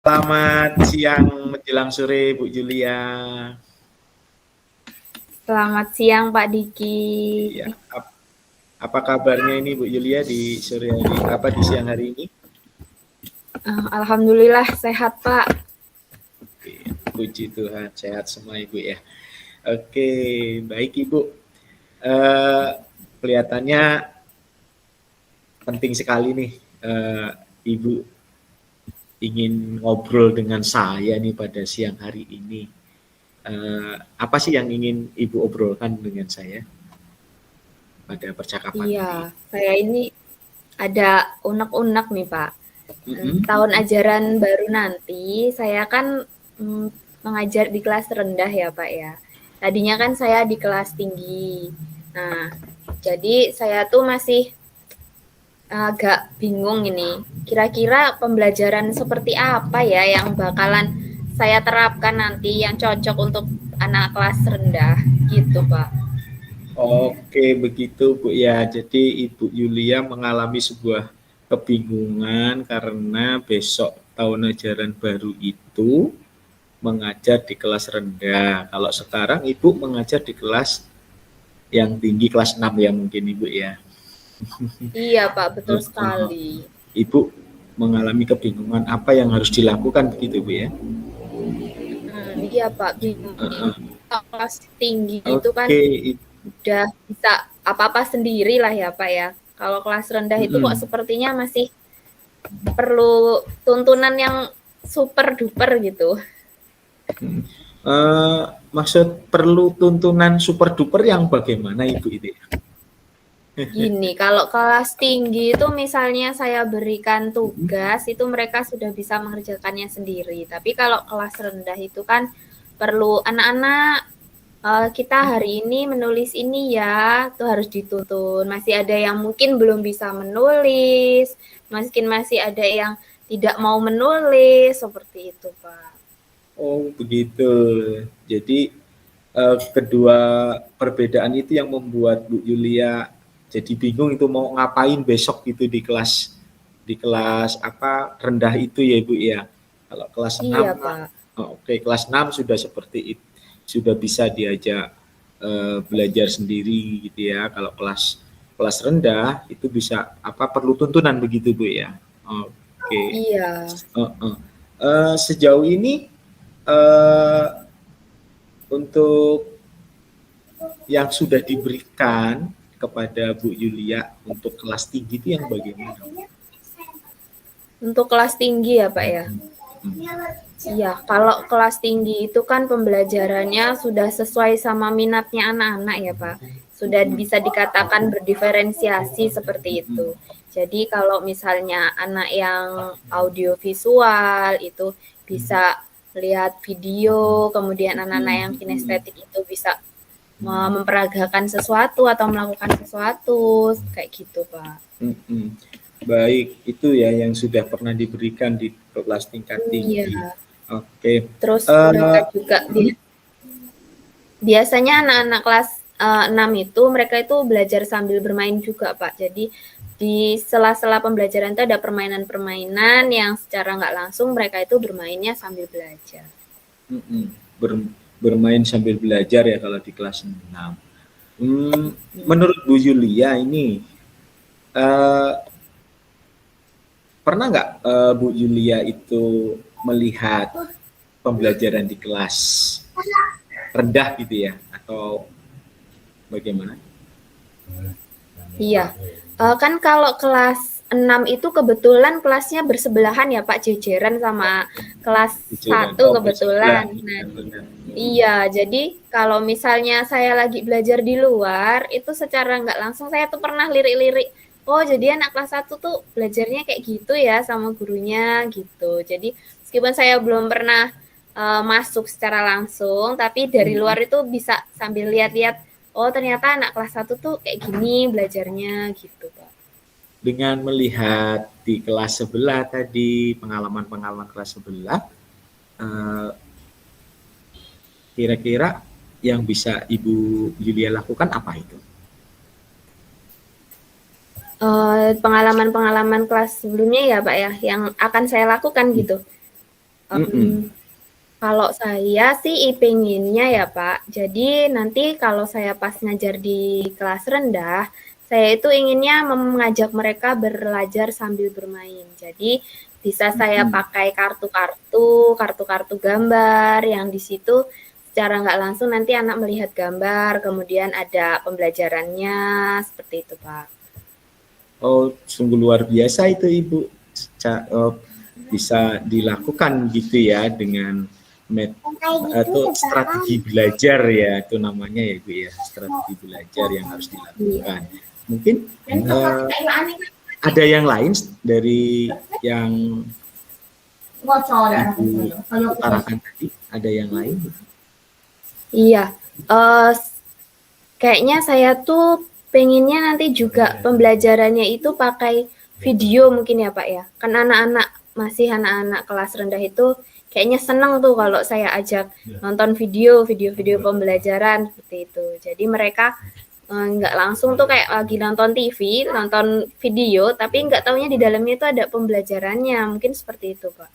Selamat siang menjelang sore Bu Julia. Selamat siang Pak Diki. Iya, apa kabarnya ini Bu Julia di sore hari di siang hari ini? Alhamdulillah sehat Pak. Oke, puji Tuhan sehat semua Ibu ya. Oke, baik Ibu. Kelihatannya penting sekali nih Ibu ingin ngobrol dengan saya nih pada siang hari ini. Apa sih yang ingin Ibu obrolkan dengan saya pada percakapan ini? Iya, saya ini ada unek-unek nih Pak. Mm-mm. Tahun ajaran baru nanti saya kan mengajar di kelas rendah ya Pak ya. Tadinya kan saya di kelas tinggi. Nah, jadi saya tuh masih agak bingung ini. Kira-kira pembelajaran seperti apa ya yang bakalan saya terapkan nanti yang cocok untuk anak kelas rendah gitu Pak. Oke, begitu Bu ya. Jadi Ibu Yulia mengalami sebuah kebingungan karena besok tahun ajaran baru itu mengajar di kelas rendah. Kalau sekarang Ibu mengajar di kelas yang tinggi, kelas 6 ya mungkin Ibu ya. Iya Pak, betul sekali. Ibu mengalami kebingungan apa yang harus dilakukan begitu Bu ya. Iya Pak, bingung nih. Kelas tinggi itu kan Oke, udah bisa apa-apa sendiri lah ya Pak ya. Kalau kelas rendah itu kok sepertinya masih perlu tuntunan yang super duper gitu. maksud perlu tuntunan super duper yang bagaimana Ibu itu ya? Gini, kalau kelas tinggi itu misalnya saya berikan tugas, itu mereka sudah bisa mengerjakannya sendiri. Tapi kalau kelas rendah itu kan perlu anak-anak, kita hari ini menulis ini ya, itu harus dituntun. Masih ada yang mungkin belum bisa menulis, mungkin masih ada yang tidak mau menulis, seperti itu, Pak. Oh, begitu. Jadi kedua perbedaan itu yang membuat Bu Yulia jadi bingung itu mau ngapain besok gitu di kelas apa rendah itu ya Ibu ya. Kalau kelas 6 Iya, Pak. oke, kelas 6 sudah seperti itu, sudah bisa diajak belajar sendiri gitu ya. Kalau kelas kelas rendah itu bisa apa perlu tuntunan begitu Bu ya. Oke. Iya. Sejauh ini untuk yang sudah diberikan kepada Bu Yulia untuk kelas tinggi itu yang bagaimana? Untuk kelas tinggi ya, Pak ya? Iya, kalau kelas tinggi itu kan pembelajarannya sudah sesuai sama minatnya anak-anak ya, Pak. Sudah bisa dikatakan berdiferensiasi seperti itu. Jadi kalau misalnya anak yang audiovisual itu bisa lihat video, kemudian anak-anak yang kinestetik itu bisa memperagakan sesuatu atau melakukan sesuatu, kayak gitu, Pak. Baik, itu ya yang sudah pernah diberikan di kelas tingkat tinggi. Iya. Oke. Terus mereka juga biasanya anak-anak kelas 6 itu mereka itu belajar sambil bermain juga Pak. Jadi di sela-sela pembelajaran itu ada permainan-permainan yang secara nggak langsung mereka itu bermainnya sambil belajar. Bermain sambil belajar ya kalau di kelas 6. Menurut Bu Yulia ini pernah nggak Bu Yulia itu melihat pembelajaran di kelas rendah gitu ya atau bagaimana? Iya, kan kalau kelas 6 itu kebetulan kelasnya bersebelahan ya Pak, jejeran sama kelas 1 kebetulan. Nah, iya, jadi kalau misalnya saya lagi belajar di luar, itu secara nggak langsung saya tuh pernah lirik-lirik, oh jadi anak kelas 1 tuh belajarnya kayak gitu ya sama gurunya gitu. Jadi meskipun saya belum pernah masuk secara langsung, tapi dari luar itu bisa sambil lihat-lihat, oh ternyata anak kelas 1 tuh kayak gini belajarnya gitu Pak. Dengan melihat di kelas sebelah tadi, pengalaman-pengalaman kelas sebelah, kira-kira yang bisa Ibu Yulia lakukan apa itu? Pengalaman-pengalaman kelas sebelumnya ya Pak ya, yang akan saya lakukan gitu. Kalau saya sih pengennya ya Pak, jadi nanti kalau saya pas ngajar di kelas rendah, saya itu inginnya mengajak mereka belajar sambil bermain. Jadi bisa saya pakai kartu-kartu gambar yang di situ secara nggak langsung nanti anak melihat gambar, kemudian ada pembelajarannya, seperti itu Pak. Oh, sungguh luar biasa itu Ibu. Bisa dilakukan gitu ya dengan itu strategi belajar ya, itu namanya ya Ibu ya, strategi belajar yang harus dilakukan. Mungkin ada yang lain dari yang Ibu utarakan tadi, ada yang lain? Iya, kayaknya saya tuh pengennya nanti juga pembelajarannya itu pakai video mungkin ya Pak ya, kan anak-anak kelas rendah itu kayaknya senang tuh kalau saya ajak nonton video pembelajaran seperti itu. Jadi mereka nggak langsung tuh kayak lagi nonton TV, nonton video, tapi nggak taunya di dalamnya itu ada pembelajarannya. Mungkin seperti itu, Pak.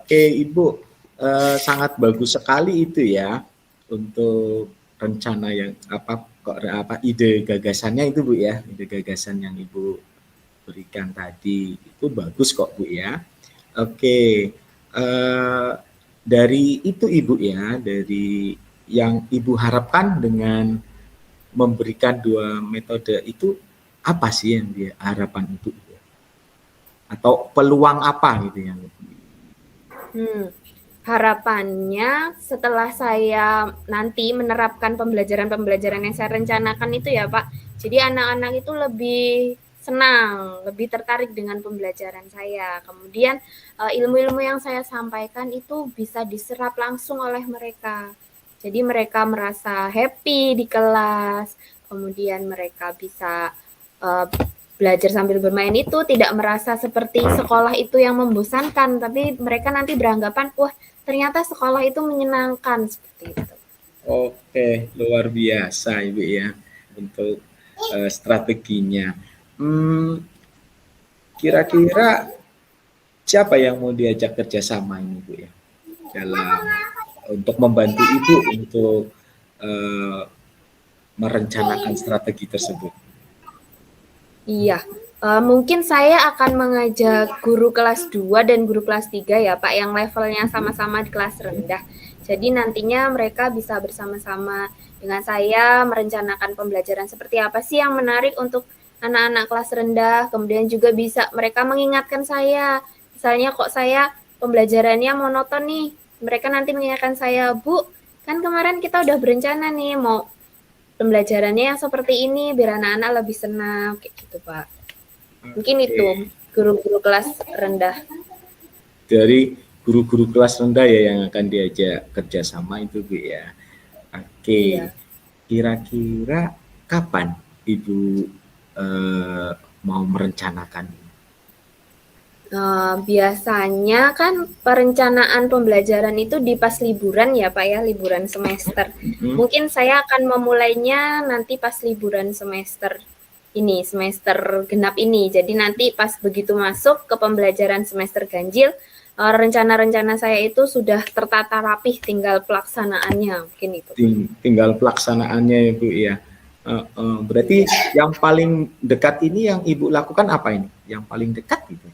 Oke, Ibu. Sangat bagus sekali itu ya untuk rencana yang ide gagasannya itu Bu ya, ide gagasan yang Ibu berikan tadi itu bagus kok Bu ya. Oke, dari itu Ibu ya, dari yang Ibu harapkan dengan memberikan dua metode itu apa sih yang dia harapan Ibu? Atau peluang apa gitu yang? Harapannya setelah saya nanti menerapkan pembelajaran yang saya rencanakan itu ya Pak, jadi anak-anak itu lebih senang, lebih tertarik dengan pembelajaran saya. Kemudian ilmu-ilmu yang saya sampaikan itu bisa diserap langsung oleh mereka. Jadi mereka merasa happy di kelas, kemudian mereka bisa belajar sambil bermain itu tidak merasa seperti sekolah itu yang membosankan, tapi mereka nanti beranggapan, wah ternyata sekolah itu menyenangkan, seperti itu. Oke, luar biasa Ibu ya untuk strateginya. Kira-kira siapa yang mau diajak kerjasama ini Bu ya dalam untuk membantu Ibu untuk merencanakan strategi tersebut? Iya, mungkin saya akan mengajak guru kelas 2 dan guru kelas 3 ya Pak, yang levelnya sama-sama di kelas rendah. Jadi nantinya mereka bisa bersama-sama dengan saya merencanakan pembelajaran seperti apa sih yang menarik untuk anak-anak kelas rendah, kemudian juga bisa mereka mengingatkan saya, misalnya kok saya pembelajarannya monoton nih, mereka nanti mengingatkan saya, Bu, kan kemarin kita udah berencana nih mau pembelajarannya yang seperti ini biar anak-anak lebih senang, kayak gitu Pak. Mungkin itu guru-guru kelas rendah. Dari guru-guru kelas rendah ya yang akan diajak kerjasama itu Bu ya. Oke, iya. Kira-kira kapan Ibu mau merencanakan? Biasanya kan perencanaan pembelajaran itu di pas liburan ya Pak ya, liburan semester. Mungkin saya akan memulainya nanti pas liburan semester ini, semester genap ini. Jadi nanti pas begitu masuk ke pembelajaran semester ganjil, rencana-rencana saya itu sudah tertata rapih, tinggal pelaksanaannya, mungkin itu. Tinggal pelaksanaannya ya Bu ya. Berarti yang paling dekat ini yang Ibu lakukan apa ini? Yang paling dekat gitu?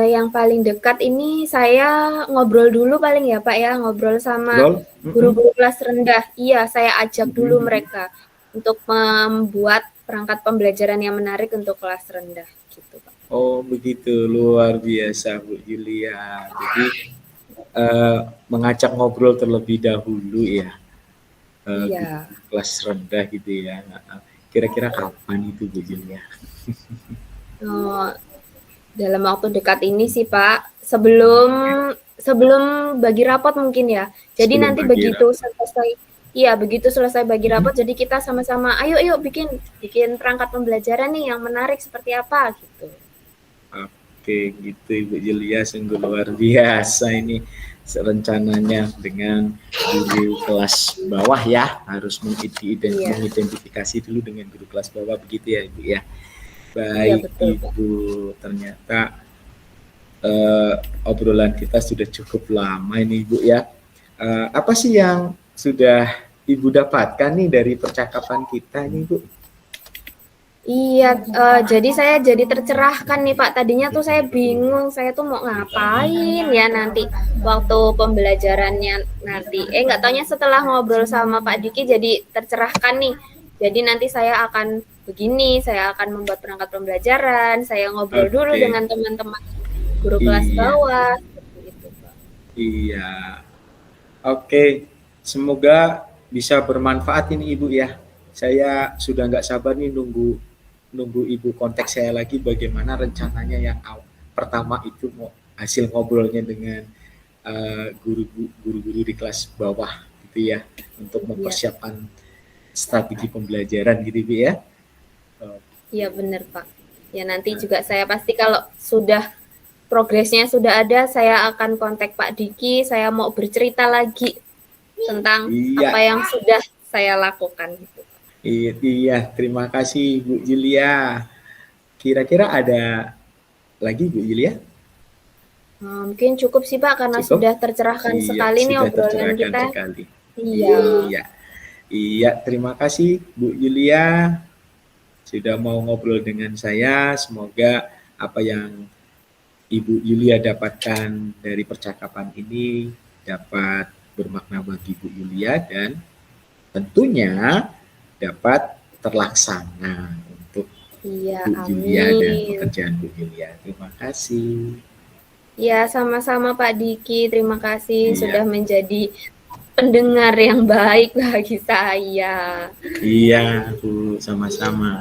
Yang paling dekat ini saya ngobrol dulu paling ya Pak ya, ngobrol sama guru-guru kelas rendah. Iya, saya ajak dulu mereka untuk membuat perangkat pembelajaran yang menarik untuk kelas rendah gitu Pak. Oh begitu, luar biasa Bu Yulia. Jadi mengajak ngobrol terlebih dahulu ya, iya. Kelas rendah gitu ya. Kira-kira kapan itu Bu Yulia? Dalam waktu dekat ini sih Pak, sebelum bagi rapot mungkin ya. Jadi sebelum nanti begitu selesai bagi rapot, jadi kita sama-sama ayo bikin perangkat pembelajaran nih yang menarik seperti apa gitu. Oke, gitu Ibu Yulia, sungguh luar biasa ini rencananya dengan guru kelas bawah ya, harus mengidentifikasi dulu dengan guru kelas bawah begitu ya Ibu ya. Baik, iya, Ibu, ternyata obrolan kita sudah cukup lama ini Ibu ya. Apa sih yang sudah Ibu dapatkan nih dari percakapan kita nih Bu? Iya, jadi saya jadi tercerahkan nih Pak. Tadinya tuh saya bingung, saya tuh mau ngapain ya nanti waktu pembelajarannya nanti. Nggak taunya setelah ngobrol sama Pak Diki jadi tercerahkan nih. Jadi nanti saya akan begini, saya akan membuat perangkat pembelajaran, saya ngobrol dulu dengan teman-teman guru kelas bawah. Gitu, Pak. Iya. Oke, semoga bisa bermanfaat ini Ibu ya. Saya sudah nggak sabar nih nunggu Ibu kontak saya lagi bagaimana rencananya yang pertama itu mau hasil ngobrolnya dengan guru-guru di kelas bawah gitu ya untuk mempersiapkan strategi pembelajaran gitu Bu ya. Iya benar Pak. Ya nanti juga saya pasti kalau sudah progresnya sudah ada, saya akan kontak Pak Diki, saya mau bercerita lagi tentang apa yang sudah saya lakukan gitu. Iya, terima kasih Bu Julia. Kira-kira ada lagi Bu Julia? Mungkin cukup sih Pak, karena sudah tercerahkan sekali nih obrolan kita. Iya, terima kasih Bu Julia sudah mau ngobrol dengan saya. Semoga apa yang Ibu Julia dapatkan dari percakapan ini dapat bermakna bagi Bu Julia dan tentunya dapat terlaksana untuk Bu Julia dan pekerjaan Bu Julia. Terima kasih. Ya, sama-sama Pak Diki. Terima kasih sudah menjadi pendengar yang baik bagi saya. Iya, Bu, sama-sama.